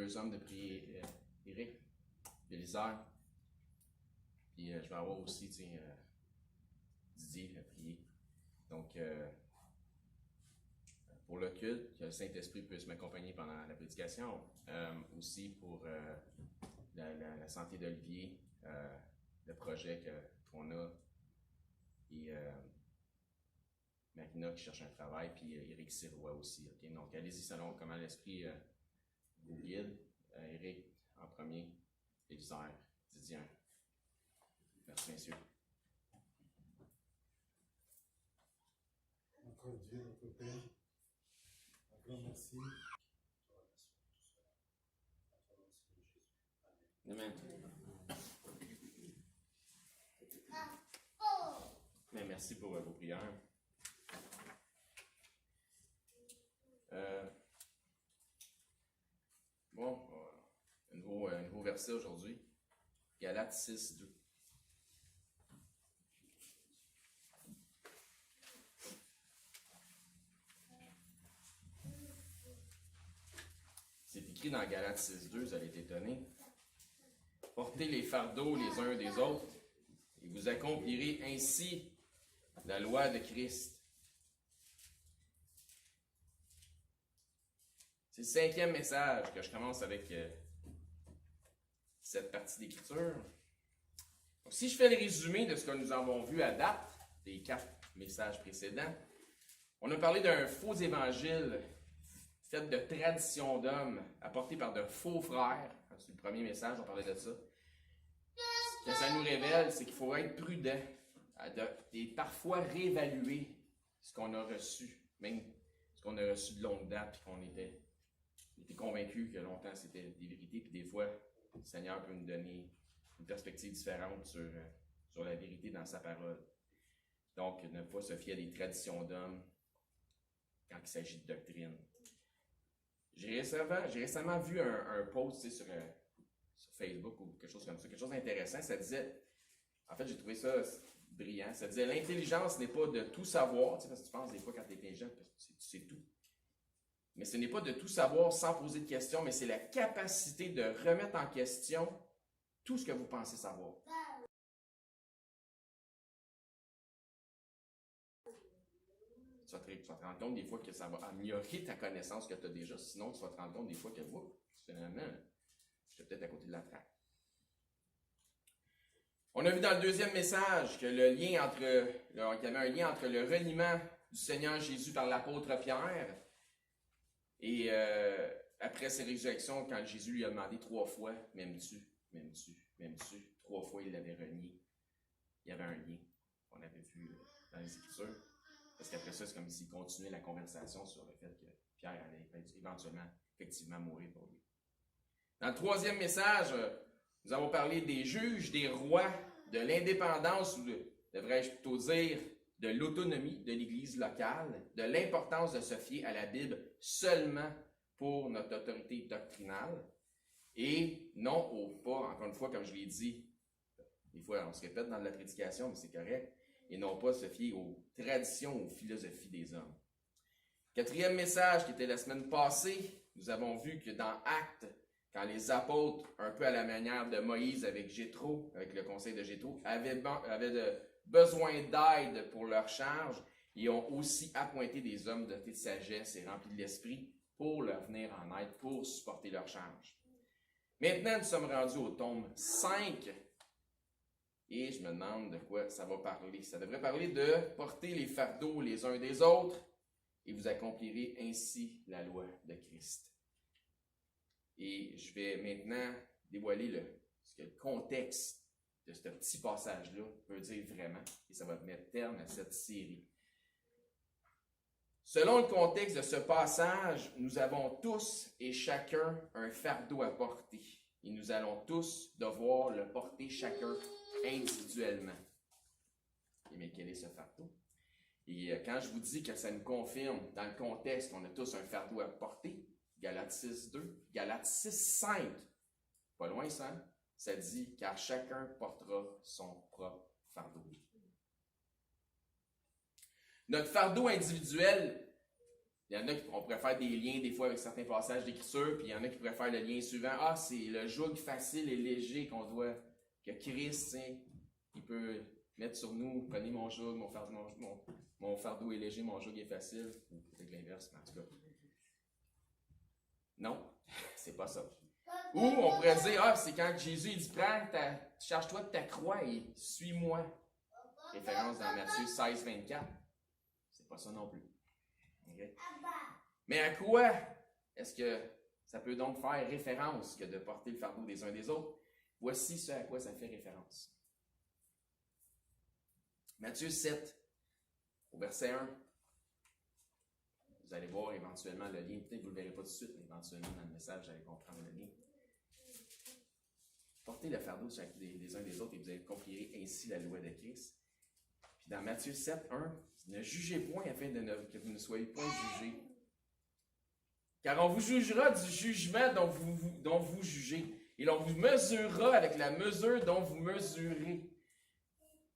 deux hommes de prier, Eric, Élisère. Puis je vais avoir aussi Didier à prier. Donc, pour le culte, que le Saint-Esprit puisse m'accompagner pendant la prédication. Aussi pour la santé d'Olivier, le projet qu'on a. Et Magna qui cherche un travail, puis Éric Sirois aussi. Okay? Donc, allez-y selon comment l'Esprit vous guide. Éric en premier, Élisère, Didier. Merci, messieurs. Encore Dieu, notre Père, un grand merci. Amen. Mais merci pour vos prières. Un nouveau verset aujourd'hui. Galates 6, 2. C'est écrit dans Galates 6, 2, vous allez être étonnés. Portez les fardeaux les uns des autres, et vous accomplirez ainsi la loi de Christ. C'est le cinquième message que je commence avec cette partie d'écriture. Donc, si je fais le résumé de ce que nous avons vu à date, des 4 messages précédents, on a parlé d'un faux évangile fait de traditions d'hommes apportées par de faux frères. C'est le premier message, on parlait de ça. Ce que ça nous révèle, c'est qu'il faut être prudent et parfois réévaluer ce qu'on a reçu, même ce qu'on a reçu de longue date, puis qu'on était convaincu que longtemps c'était des vérités, puis des fois, le Seigneur peut nous donner une perspective différente sur la vérité dans sa parole. Donc, ne pas se fier à des traditions d'hommes quand il s'agit de doctrine. J'ai récemment vu un post sur Facebook ou quelque chose comme ça, quelque chose d'intéressant. Ça disait, en fait, j'ai trouvé ça brillant. Ça disait, l'intelligence n'est pas de tout savoir, parce que tu penses des fois quand tu es intelligent, parce que tu sais tout. Mais ce n'est pas de tout savoir sans poser de questions, mais c'est la capacité de remettre en question tout ce que vous pensez savoir. Tu vas te rendre compte des fois que ça va améliorer ta connaissance que tu as déjà. Sinon, tu vas te rendre compte des fois que, finalement, j'étais peut-être à côté de la traque. On a vu dans le deuxième message que qu'il y avait un lien entre le reniement du Seigneur Jésus par l'apôtre Pierre et après ses résurrections, quand Jésus lui a demandé 3 fois, m'aimes-tu, m'aimes-tu, m'aimes-tu, 3 fois il l'avait renié. Il y avait un lien qu'on avait vu dans les Écritures. Parce qu'après ça, c'est comme s'il continuait la conversation sur le fait que Pierre allait éventuellement, effectivement, mourir pour lui. Dans le troisième message, nous avons parlé des juges, des rois, de l'indépendance, ou devrais-je plutôt dire, de l'autonomie de l'Église locale, de l'importance de se fier à la Bible seulement pour notre autorité doctrinale, et non pas, encore une fois, comme je l'ai dit, des fois on se répète dans la prédication, mais c'est correct, et non pas se fier aux traditions, aux philosophies des hommes. Quatrième message qui était la semaine passée, nous avons vu que dans Actes, quand les apôtres, un peu à la manière de Moïse avec Jéthro, avec le conseil de Jéthro, avaient besoin d'aide pour leur charge, ils ont aussi appointé des hommes dotés de sagesse et remplis de l'esprit pour leur venir en aide, pour supporter leur charge. Maintenant, nous sommes rendus au tome 5, et je me demande de quoi ça va parler. Ça devrait parler de porter les fardeaux les uns des autres, et vous accomplirez ainsi la loi de Christ. Et je vais maintenant dévoiler ce que le contexte de ce petit passage-là veut dire vraiment, et ça va mettre terme à cette série. Selon le contexte de ce passage, nous avons tous et chacun un fardeau à porter, et nous allons tous devoir le porter chacun individuellement. Et mais quel est ce fardeau? Et quand je vous dis que ça nous confirme dans le contexte qu'on a tous un fardeau à porter, Galates 6, 2, Galates 6, 5, pas loin ça, ça dit « Car chacun portera son propre fardeau ». Notre fardeau individuel Il y en a qui on pourrait faire des liens des fois avec certains passages d'écriture, puis il y en a qui pourraient faire le lien suivant. Ah, c'est le joug facile et léger que Christ, il peut mettre sur nous. Prenez mon joug, mon fardeau est léger, mon joug est facile. Ou peut-être l'inverse, mais en tout cas. Non, c'est pas ça. Ou on pourrait dire, ah, c'est quand Jésus il dit, charge-toi de ta croix et suis-moi. Référence dans Matthieu 16, 24. C'est pas ça non plus. Okay? Mais à quoi est-ce que ça peut donc faire référence que de porter le fardeau des uns des autres? Voici ce à quoi ça fait référence. Matthieu 7, au verset 1. Vous allez voir éventuellement le lien. Peut-être que vous ne le verrez pas tout de suite, mais éventuellement dans le message, vous allez comprendre le lien. Portez le fardeau des uns des autres et vous allez accomplir ainsi la loi de Christ. Puis dans Matthieu 7, 1, ne jugez point afin que vous ne soyez point jugés. Car on vous jugera du jugement dont vous jugez, et l'on vous mesurera avec la mesure dont vous mesurez.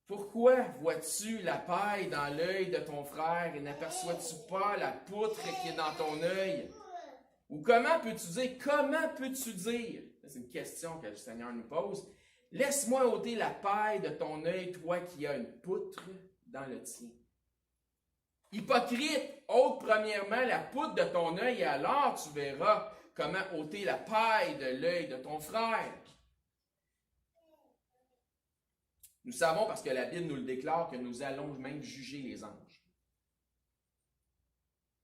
Pourquoi vois-tu la paille dans l'œil de ton frère et n'aperçois-tu pas la poutre qui est dans ton œil? Ou comment peux-tu dire, c'est une question que le Seigneur nous pose, laisse-moi ôter la paille de ton œil, toi qui as une poutre dans le tien. Hypocrite, ôte premièrement la poutre de ton œil et alors tu verras comment ôter la paille de l'œil de ton frère. Nous savons, parce que la Bible nous le déclare, que nous allons même juger les anges.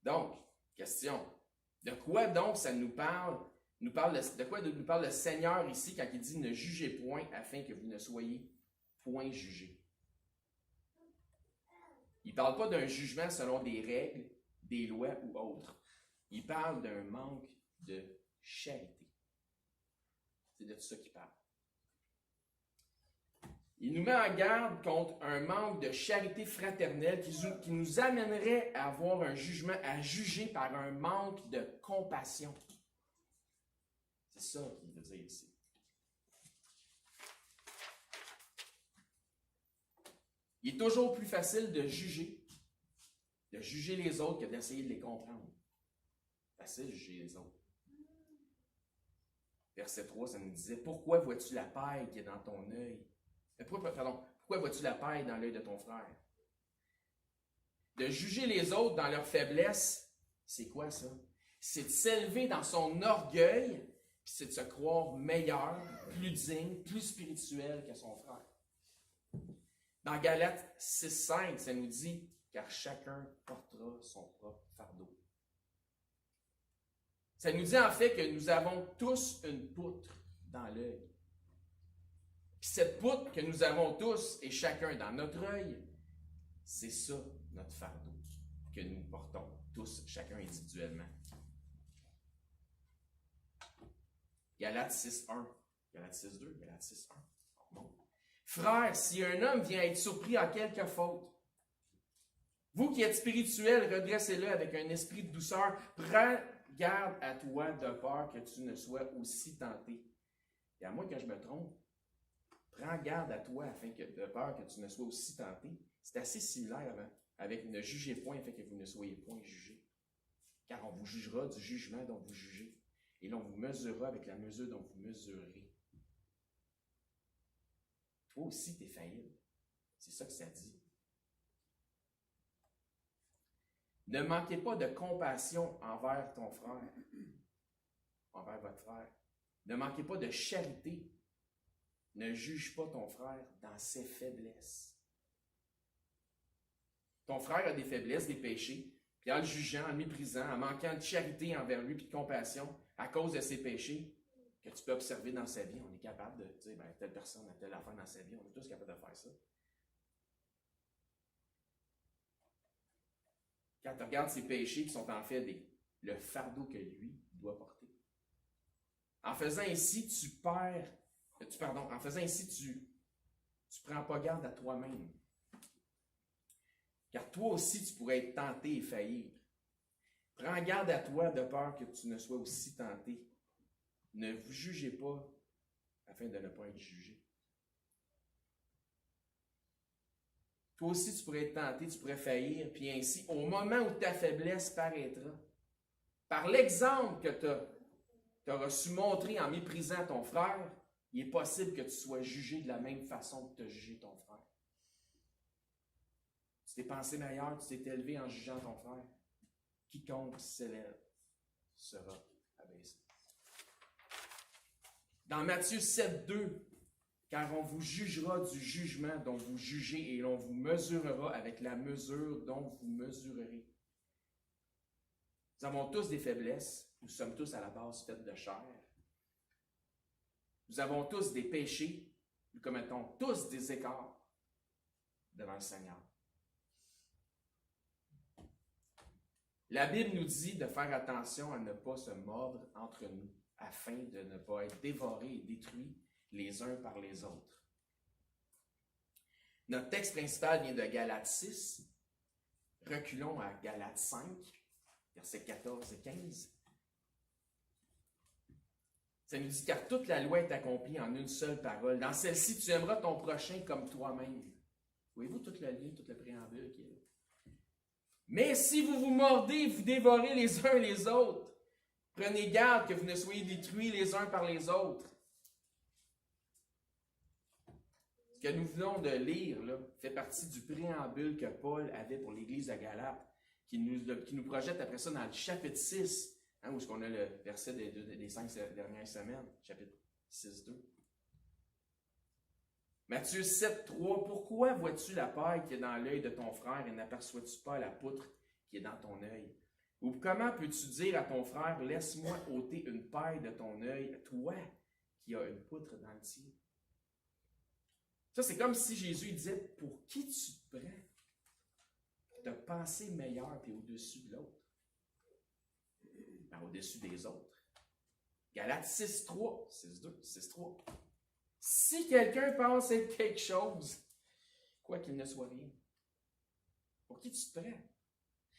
Donc, question, de quoi donc ça nous parle? De quoi nous parle le Seigneur ici quand il dit « Ne jugez point afin que vous ne soyez point jugés ». Il ne parle pas d'un jugement selon des règles, des lois ou autres. Il parle d'un manque de charité. C'est de ça qu'il parle. Il nous met en garde contre un manque de charité fraternelle qui nous amènerait à avoir un jugement, à juger par un manque de compassion. C'est ça qu'il veut dire ici. Il est toujours plus facile de juger les autres que d'essayer de les comprendre. Facile de juger les autres. Verset 3, ça nous disait, « Pourquoi vois-tu la paille qui est dans ton œil? » Pourquoi vois-tu la paille dans l'œil de ton frère? De juger les autres dans leur faiblesse, c'est quoi ça? C'est de s'élever dans son orgueil, puis c'est de se croire meilleur, plus digne, plus spirituel que son frère. Dans Galates 6,5, ça nous dit « Car chacun portera son propre fardeau ». Ça nous dit en fait que nous avons tous une poutre dans l'œil. Puis cette poutre que nous avons tous et chacun dans notre œil, c'est ça notre fardeau que nous portons tous, chacun individuellement. Galates 6.1, Galates 6.2, Galates 6.1. Bon. Frères, si un homme vient être surpris en quelque faute, vous qui êtes spirituels, redressez-le avec un esprit de douceur. Prends garde à toi de peur que tu ne sois aussi tenté. Et à moins que je me trompe, prends garde à toi afin que de peur que tu ne sois aussi tenté. C'est assez similaire avec ne jugez point afin que vous ne soyez point jugés. Car on vous jugera du jugement dont vous jugez. Et l'on vous mesurera avec la mesure dont vous mesurez. Toi aussi, tu es faillible. C'est ça que ça dit. Ne manquez pas de compassion envers ton frère, envers votre frère. Ne manquez pas de charité. Ne juge pas ton frère dans ses faiblesses. Ton frère a des faiblesses, des péchés, puis en le jugeant, en le méprisant, en manquant de charité envers lui, puis de compassion, à cause de ses péchés, que tu peux observer dans sa vie, on est capable de dire, ben, telle personne a telle affaire dans sa vie, on est tous capables de faire ça. Quand tu regardes ses péchés qui sont en fait le fardeau que lui doit porter. En faisant ainsi, tu prends pas garde à toi-même. Car toi aussi, tu pourrais être tenté et faillir. Prends garde à toi de peur que tu ne sois aussi tenté. Ne vous jugez pas afin de ne pas être jugé. toi aussi tu pourrais être tenté, tu pourrais faillir, puis ainsi, au moment où ta faiblesse paraîtra, par l'exemple que tu auras su montrer en méprisant ton frère, il est possible que tu sois jugé de la même façon que tu as jugé ton frère. Tu t'es pensé meilleur, tu t'es élevé en jugeant ton frère. Quiconque s'élève sera abaissé. Dans Matthieu 7, 2, car on vous jugera du jugement dont vous jugez et l'on vous mesurera avec la mesure dont vous mesurerez. Nous avons tous des faiblesses. Nous sommes tous à la base faite de chair. Nous avons tous des péchés. Nous commettons tous des écarts devant le Seigneur. La Bible nous dit de faire attention à ne pas se mordre entre nous, afin de ne pas être dévorés et détruits les uns par les autres. Notre texte principal vient de Galates 6. Reculons à Galates 5, versets 14 et 15. Ça nous dit, car toute la loi est accomplie en une seule parole. Dans celle-ci, tu aimeras ton prochain comme toi-même. Voyez-vous tout le lien, tout le préambule qui est là? Mais si vous vous mordez, vous dévorez les uns les autres. Prenez garde que vous ne soyez détruits les uns par les autres. Ce que nous venons de lire là, fait partie du préambule que Paul avait pour l'Église de Galates, qui nous projette après ça dans le chapitre 6, où est-ce qu'on a le verset des 5 dernières semaines, chapitre 6, 2. Matthieu 7, 3. Pourquoi vois-tu la paille qui est dans l'œil de ton frère et n'aperçois-tu pas la poutre qui est dans ton œil? Ou comment peux-tu dire à ton frère, laisse-moi ôter une paille de ton œil, toi qui as une poutre dans le tien? Ça, c'est comme si Jésus disait, pour qui tu te prends? De penser meilleur et au-dessus de l'autre. Ben, au-dessus des autres. Galates 6, 3, 6, 2, 6, 3. Si quelqu'un pense être quelque chose, quoi qu'il ne soit rien, pour qui tu te prends?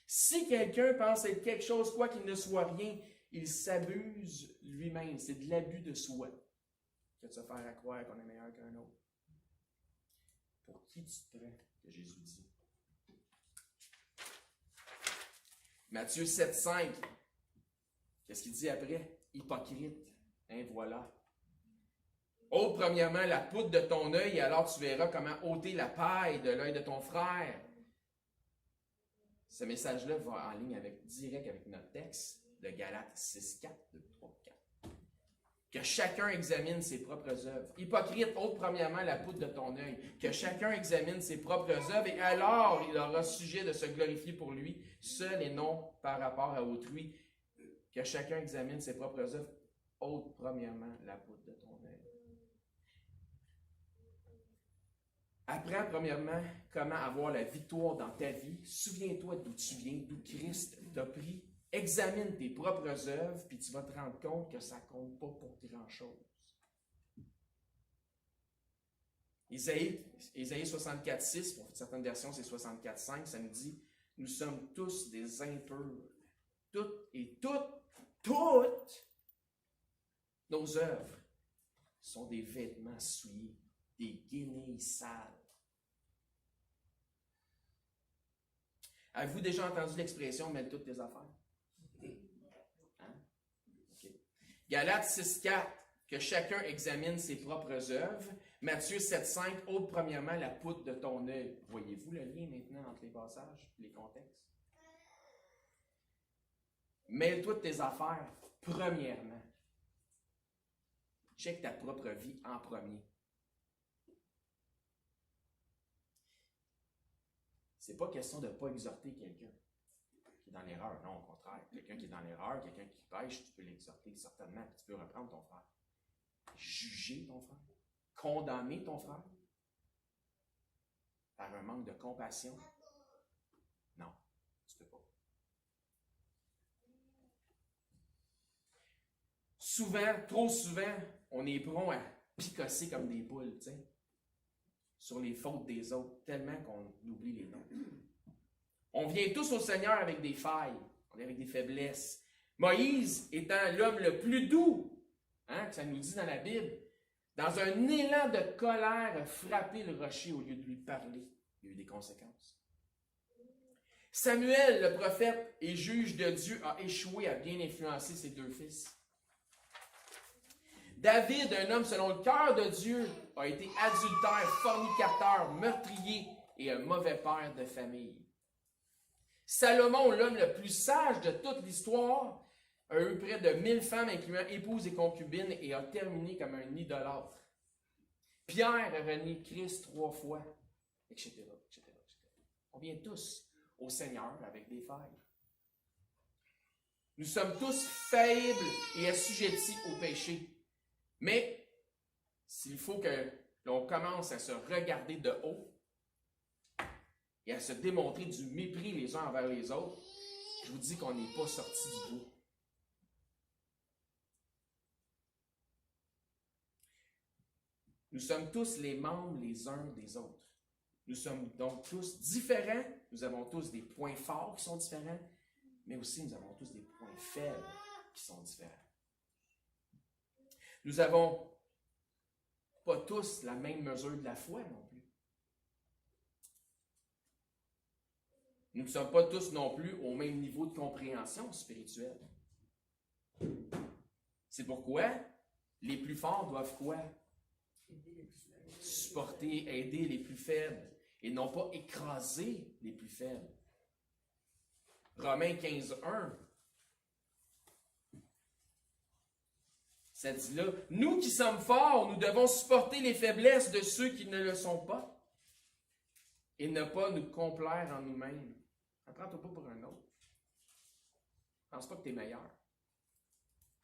Si quelqu'un pense être quelque chose, quoi qu'il ne soit rien, il s'abuse lui-même. C'est de l'abus de soi que de se faire à croire qu'on est meilleur qu'un autre. Pour qui tu te prends, que Jésus dit. Matthieu 7, 5. Qu'est-ce qu'il dit après? Hypocrite. Hein, voilà. Ôte premièrement la poutre de ton œil, et alors tu verras comment ôter la paille de l'œil de ton frère. Ce message-là va en ligne direct avec notre texte de Galates 6, 4, 2, 3, 4. Que chacun examine ses propres œuvres. Hypocrite, ôte premièrement la poutre de ton œil. Que chacun examine ses propres œuvres, et alors il aura sujet de se glorifier pour lui, seul et non par rapport à autrui. Que chacun examine ses propres œuvres. Ôte premièrement la poutre de ton œil. Apprends premièrement comment avoir la victoire dans ta vie. Souviens-toi d'où tu viens, d'où Christ t'a pris. Examine tes propres œuvres, puis tu vas te rendre compte que ça ne compte pas pour grand-chose. Isaïe 64, 6, pour certaines versions c'est 64, 5, ça nous dit « Nous sommes tous des impurs. Toutes nos œuvres sont des vêtements souillés, des guenilles sales. » Avez-vous déjà entendu l'expression « mêle toutes tes affaires » ? Hein? Okay. Galates 6, 4, que chacun examine ses propres œuvres. Matthieu 7, 5, ôte premièrement la poutre de ton œil. Voyez-vous le lien maintenant entre les passages et les contextes? Mêle toutes tes affaires, premièrement. Check ta propre vie en premier. C'est pas question de ne pas exhorter quelqu'un qui est dans l'erreur. Non, au contraire. Quelqu'un qui est dans l'erreur, quelqu'un qui pêche, tu peux l'exhorter certainement, puis tu peux reprendre ton frère. Juger ton frère. Condamner ton frère. Par un manque de compassion. Non, tu ne peux pas. Souvent, trop souvent, on est prompt à picosser comme des poules, tu sais, sur les fautes des autres, tellement qu'on oublie les nôtres. On vient tous au Seigneur avec des failles, avec des faiblesses. Moïse étant l'homme le plus doux, que ça nous dit dans la Bible, dans un élan de colère, a frappé le rocher au lieu de lui parler. Il y a eu des conséquences. Samuel, le prophète et juge de Dieu, a échoué à bien influencer ses deux fils. David, un homme selon le cœur de Dieu, a été adultère, fornicateur, meurtrier et un mauvais père de famille. Salomon, l'homme le plus sage de toute l'histoire, a eu près de 1000 femmes, incluant épouses et concubines, et a terminé comme un idolâtre. Pierre a renié Christ 3 fois, etc., etc., etc. On vient tous au Seigneur avec des failles. Nous sommes tous faibles et assujettis au péché. Mais s'il faut que l'on commence à se regarder de haut et à se démontrer du mépris les uns envers les autres, je vous dis qu'on n'est pas sorti du bout. Nous sommes tous les membres les uns des autres. Nous sommes donc tous différents. Nous avons tous des points forts qui sont différents, mais aussi nous avons tous des points faibles qui sont différents. Nous n'avons pas tous la même mesure de la foi non plus. Nous ne sommes pas tous non plus au même niveau de compréhension spirituelle. C'est pourquoi les plus forts doivent quoi? Supporter, aider les plus faibles et non pas écraser les plus faibles. Romains 15:1. Ça dit là, nous qui sommes forts, nous devons supporter les faiblesses de ceux qui ne le sont pas et ne pas nous complaire en nous-mêmes. Prends-toi pas pour un autre. Pense pas que tu es meilleur.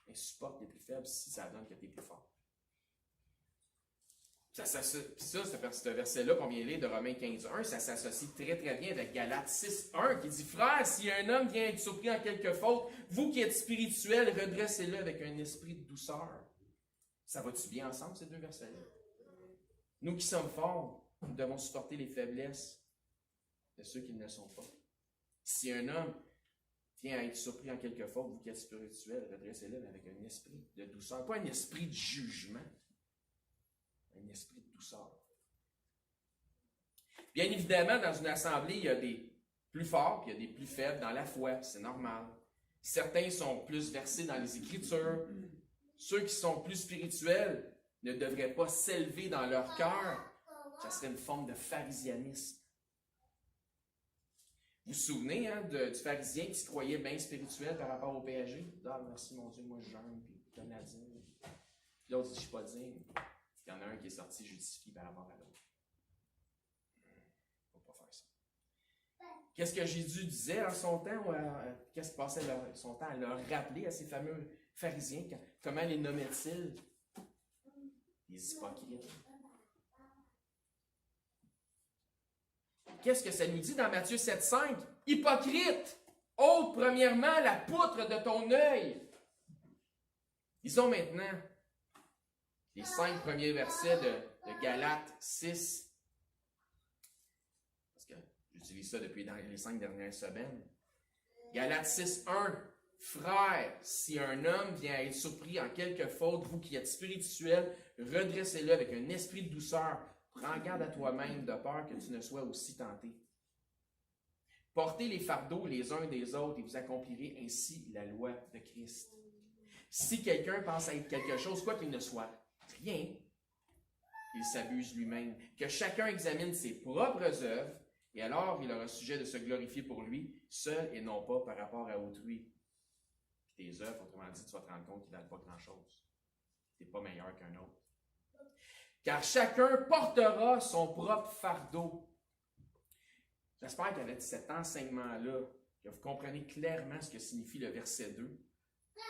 Mais supporte les plus faibles si ça donne que tu es plus fort. Ce verset-là qu'on vient de lire de Romains 15:1, ça s'associe très très bien avec Galates 6:1 qui dit « Frères, si un homme vient être surpris en quelque faute, vous qui êtes spirituels, redressez-le avec un esprit de douceur. » Ça va-tu bien ensemble, ces deux versets-là? Nous qui sommes forts, nous devons supporter les faiblesses de ceux qui ne le sont pas. Si un homme vient à être surpris en quelque faute, vous qui êtes spirituels, redressez-le avec un esprit de douceur. Pas un esprit de jugement, un esprit de douceur. Bien évidemment, dans une assemblée, il y a des plus forts et il y a des plus faibles dans la foi. C'est normal. Certains sont plus versés dans les Écritures. Ceux qui sont plus spirituels ne devraient pas s'élever dans leur cœur. Ça serait une forme de pharisianisme. Vous vous souvenez du pharisien qui se croyait bien spirituel par rapport au péché? Ah, merci mon Dieu, moi je jeûne, puis je donne la dîme. L'autre dit, je ne suis pas digne. Il y en a un qui est sorti justifié par rapport à l'autre. Il ne faut pas faire ça. Qu'est-ce que Jésus disait en son temps? Qu'est-ce qu'il passait son temps à leur rappeler à ces fameux pharisiens? Comment les nommait-il? Les hypocrites. Qu'est-ce que ça nous dit dans Matthieu 7,5? Hypocrite! Ôte premièrement la poutre de ton œil. Lisons maintenant les 5 premiers versets de Galates 6. Parce que j'utilise ça depuis les 5 dernières semaines. Galates 6:1. Frères, si un homme vient à être surpris en quelque faute, vous qui êtes spirituels, redressez-le avec un esprit de douceur. Prends garde à toi-même de peur que tu ne sois aussi tenté. Portez les fardeaux les uns des autres et vous accomplirez ainsi la loi de Christ. Si quelqu'un pense à être quelque chose, quoi qu'il ne soit rien, il s'abuse lui-même. Que chacun examine ses propres œuvres et alors il aura sujet de se glorifier pour lui, seul et non pas par rapport à autrui. Puis tes œuvres, autrement dit, tu vas te rendre compte qu'ils ne valent pas grand-chose. Tu n'es pas meilleur qu'un autre. Car chacun portera son propre fardeau. J'espère qu'avec cet enseignement-là, que vous comprenez clairement ce que signifie le verset 2,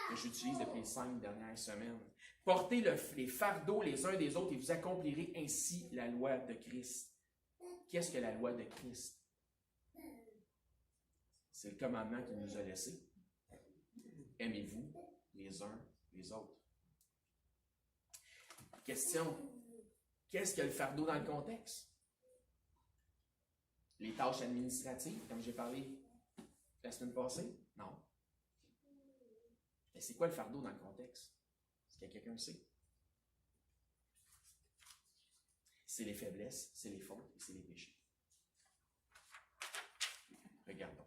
que j'utilise depuis les 5 dernières semaines. Portez les fardeaux les uns des autres et vous accomplirez ainsi la loi de Christ. Qu'est-ce que la loi de Christ? C'est le commandement qu'il nous a laissé. Aimez-vous les uns les autres. Question. Qu'est-ce que le fardeau dans le contexte? Les tâches administratives, comme j'ai parlé la semaine passée? Non. Mais c'est quoi le fardeau dans le contexte? Est-ce que quelqu'un sait? C'est les faiblesses, c'est les fautes et c'est les péchés. Regardons.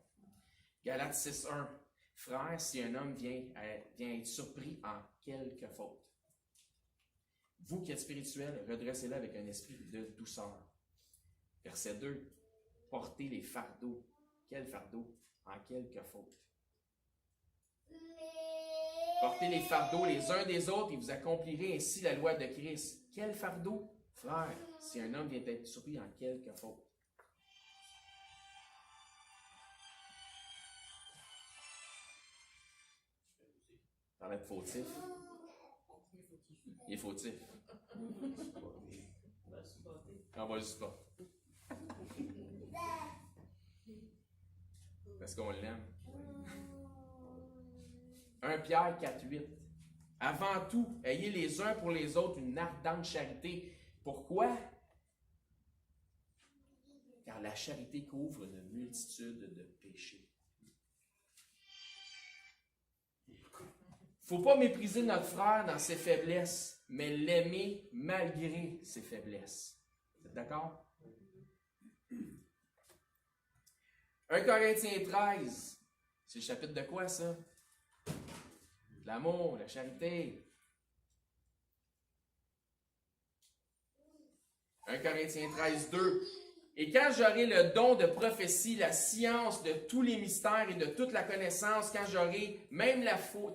Galates 6.1. Frères, si un homme vient être surpris en quelque faute, vous qui êtes spirituels, redressez-le avec un esprit de douceur. Verset 2. Portez les fardeaux. Quel fardeau? En quelque faute. Portez les fardeaux les uns des autres et vous accomplirez ainsi la loi de Christ. Quel fardeau? Frère, si un homme vient être surpris en quelque faute. Ça va être fautif. Il est fautif. On va le supporter. Parce qu'on l'aime. 1 Pierre 4.8. Avant tout, ayez les uns pour les autres une ardente charité. Pourquoi? Car la charité couvre une multitude de péchés. Il ne faut pas mépriser notre frère dans ses faiblesses, mais l'aimer malgré ses faiblesses. Vous êtes d'accord? 1 Corinthiens 13. C'est le chapitre de quoi, ça? L'amour, la charité. 1 Corinthiens 13, 2. Et quand j'aurai le don de prophétie, la science de tous les mystères et de toute la connaissance, quand j'aurai même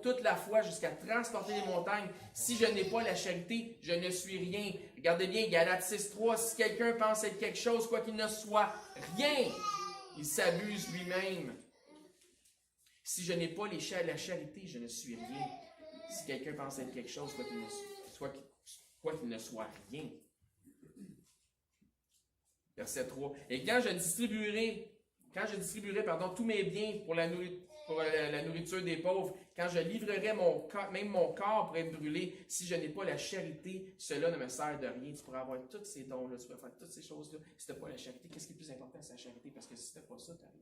toute la foi jusqu'à transporter les montagnes, si je n'ai pas la charité, je ne suis rien. Regardez bien, Galates 6, 3. Si quelqu'un pense être quelque chose, quoi qu'il ne soit rien, il s'abuse lui-même. Si je n'ai pas la charité, je ne suis rien. Si quelqu'un pense être quelque chose, quoi qu'il ne soit rien. Verset 3. Et quand je distribuerai tous mes biens pour la nourriture des pauvres, quand je livrerai même mon corps pour être brûlé, si je n'ai pas la charité, cela ne me sert de rien. Tu pourrais avoir tous ces dons-là, tu pourrais faire toutes ces choses-là. Si tu n'as pas la charité, qu'est-ce qui est plus important, c'est la charité? Parce que si tu n'as pas ça, tu n'as rien.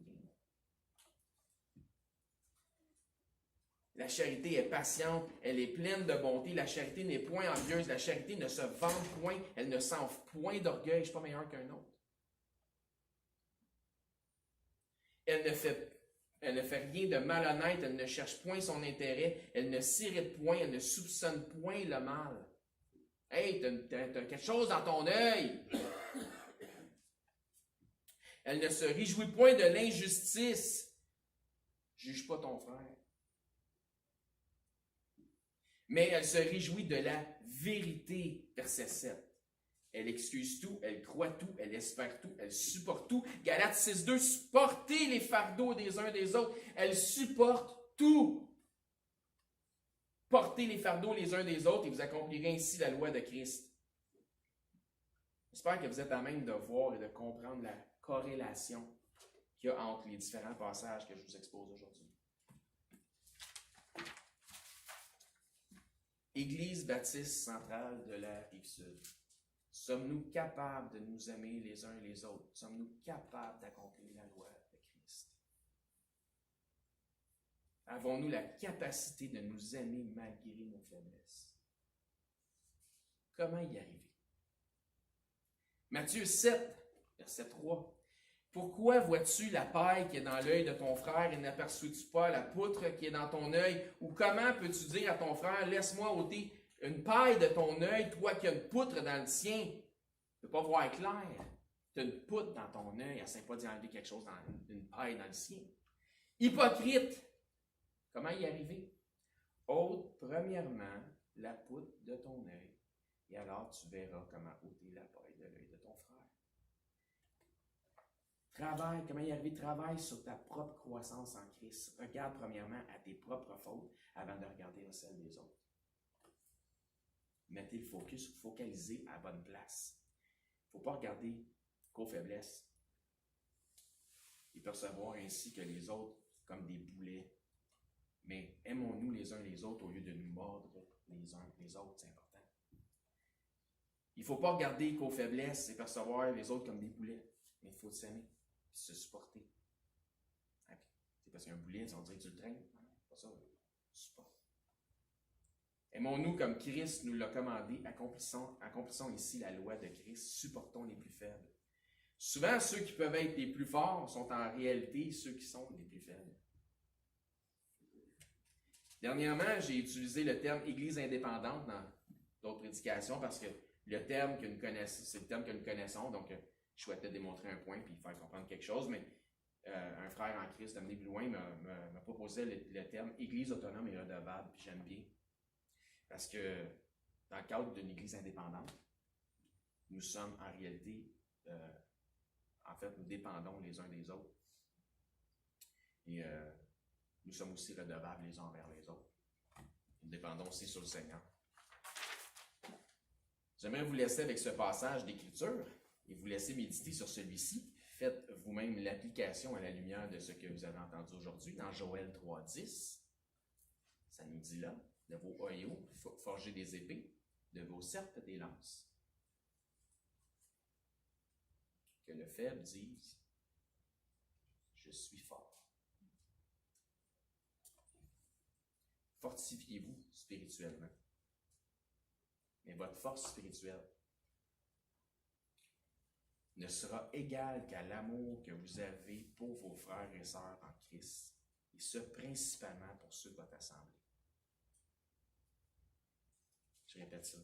La charité est patiente, elle est pleine de bonté. La charité n'est point envieuse. La charité ne se vante point, elle ne s'enfle point d'orgueil. Je ne suis pas meilleur qu'un autre. Elle ne fait rien de malhonnête, elle ne cherche point son intérêt, elle ne s'irrite point, elle ne soupçonne point le mal. Hey, t'as quelque chose dans ton œil. Elle ne se réjouit point de l'injustice. Juge pas ton frère. Mais elle se réjouit de la vérité. Verset 7. Elle excuse tout, elle croit tout, elle espère tout, elle supporte tout. Galates 6.2, supportez les fardeaux des uns des autres. Elle supporte tout. Portez les fardeaux les uns des autres et vous accomplirez ainsi la loi de Christ. J'espère que vous êtes à même de voir et de comprendre la corrélation qu'il y a entre les différents passages que je vous expose aujourd'hui. Église baptiste centrale de la Rive-Sud. Sommes-nous capables de nous aimer les uns les autres? Sommes-nous capables d'accomplir la loi de Christ? Avons-nous la capacité de nous aimer malgré nos faiblesses? Comment y arriver? Matthieu 7, verset 3. Pourquoi vois-tu la paille qui est dans l'œil de ton frère et n'aperçois-tu pas la poutre qui est dans ton œil? Ou comment peux-tu dire à ton frère, laisse-moi ôter une paille de ton œil, toi qui as une poutre dans le tien? Tu ne peux pas voir clair. Tu as une poutre dans ton œil, essaie pas d'y enlever quelque chose une paille dans le sien. Hypocrite! Comment y arriver? Ôte premièrement la poutre de ton œil, et alors tu verras comment ôter la paille de l'œil de ton frère. Comment y arriver? Travaille sur ta propre croissance en Christ. Regarde premièrement à tes propres fautes avant de regarder à celles des autres. Mettez le focus, focalisez à la bonne place. Il ne faut pas regarder qu'aux faiblesses et percevoir ainsi que les autres comme des boulets. Mais aimons-nous les uns les autres au lieu de nous mordre les uns les autres, c'est important. Il ne faut pas regarder qu'aux faiblesses et percevoir les autres comme des boulets, mais il faut s'aimer. Se supporter. C'est parce qu'un boulet, on dirait que tu le traînes. Non, pas ça. Supporte. Aimons-nous comme Christ nous l'a commandé. Accomplissons ici la loi de Christ. Supportons les plus faibles. Souvent, ceux qui peuvent être les plus forts sont en réalité ceux qui sont les plus faibles. Dernièrement, j'ai utilisé le terme Église indépendante dans d'autres prédications parce que le terme que nous connaissons, c'est le terme que nous connaissons, donc je souhaitais démontrer un point puis faire comprendre quelque chose, mais un frère en Christ, amené plus loin, m'a proposé le terme Église autonome et redevable, puis j'aime bien. Parce que dans le cadre d'une Église indépendante, nous sommes en réalité, en fait, nous dépendons les uns des autres. Et nous sommes aussi redevables les uns envers les autres. Nous dépendons aussi sur le Seigneur. J'aimerais vous laisser avec ce passage d'Écriture et vous laisser méditer sur celui-ci. Faites vous-même l'application à la lumière de ce que vous avez entendu aujourd'hui dans Joël 3:10. Ça nous dit là, de vos oyaux, forgez des épées, de vos serpes des lances. Que le faible dise, je suis fort. Fortifiez-vous spirituellement. Mais votre force spirituelle ne sera égale qu'à l'amour que vous avez pour vos frères et sœurs en Christ, et ce principalement pour ceux de votre assemblée. Je répète ça.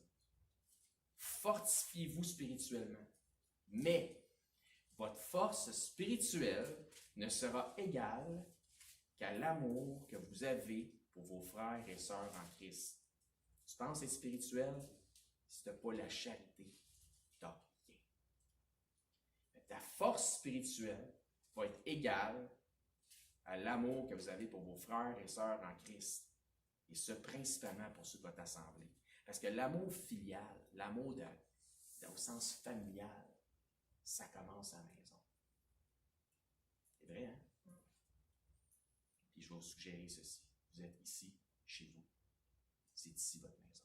Fortifiez-vous spirituellement, mais votre force spirituelle ne sera égale qu'à l'amour que vous avez pour vos frères et sœurs en Christ. Tu penses être spirituel? Si tu n'as pas la charité, tu n'as rien. Mais ta force spirituelle va être égale à l'amour que vous avez pour vos frères et sœurs en Christ. Et ce, principalement pour ceux de votre assemblée. Parce que l'amour filial, l'amour au sens familial, ça commence à la maison. C'est vrai, hein? Puis je vais vous suggérer ceci. Vous êtes ici, chez vous. C'est ici votre maison.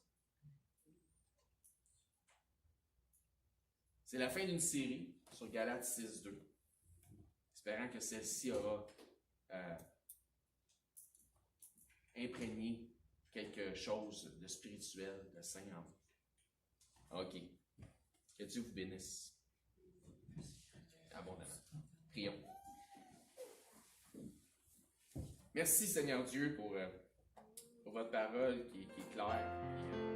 C'est la fin d'une série sur Galates 6:2. Espérant que celle-ci aura imprégné quelque chose de spirituel, de saint en vous. OK. Que Dieu vous bénisse abondamment. Prions. Merci Seigneur Dieu pour votre parole qui est claire.